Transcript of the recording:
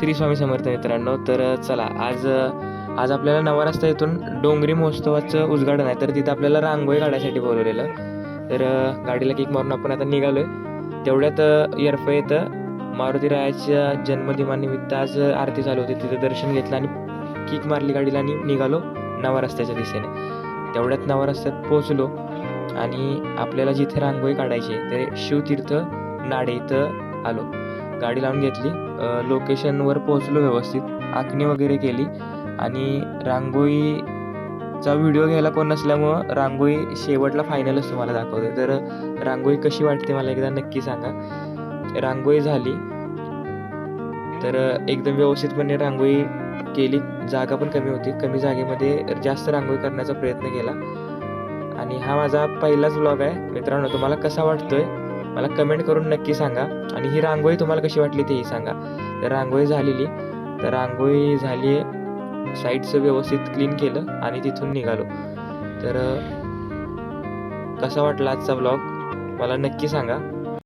श्री स्वामी समर्थ मित्रांनो. तर चला आज आपल्याला नवा रस्ता इथून डोंगरी महोत्सवाचं उद्घाटन आहे. तर तिथं आपल्याला रांगोळी काढायसाठी बोलवलेलं. तर गाडीला किक मारून आपण आता निघालोय. तेवढ्यात येरफा येतं मारुती रायाच्या जन्मदिनानिमित्त आज आरती चालू होती. तिथं दर्शन घेतलं आणि किक मारली गाडीला आणि निघालो नवा रस्त्याच्या दिशेने. तेवढ्यात नवा रस्त्यात पोहोचलो आणि आपल्याला जिथे रांगोळी काढायची ते शिवतीर्थ नाडे इथं आलो. गाडी लावून घेतली, लोकेशनवर पोहोचलो, व्यवस्थित आखणी वगैरे केली आणि रांगोळीचा व्हिडिओ घ्यायला कोण नसल्यामुळं रांगोळी शेवटला फायनलच तुम्हाला दाखवते. तर रांगोळी कशी वाटते मला एकदा नक्की सांगा. रांगोळी झाली तर एकदम व्यवस्थितपणे रांगोळी केली. जागा पण कमी होती, कमी जागेमध्ये जास्त रांगोळी करण्याचा प्रयत्न केला. आणि हा माझा पहिलाच व्लॉग आहे मित्रांनो. तुम्हाला कसा वाटतोय मला कमेंट करून नक्की सांगा. आणि ही रांगोळी तुम्हाला कशी वाटली तेही सांगा. तर रांगोळी झालेली, तर रांगोळी झाली आहे, साईडचं व्यवस्थित क्लीन केलं आणि तिथून निघालो. तर कसा वाटला आजचा व्लॉग मला नक्की सांगा.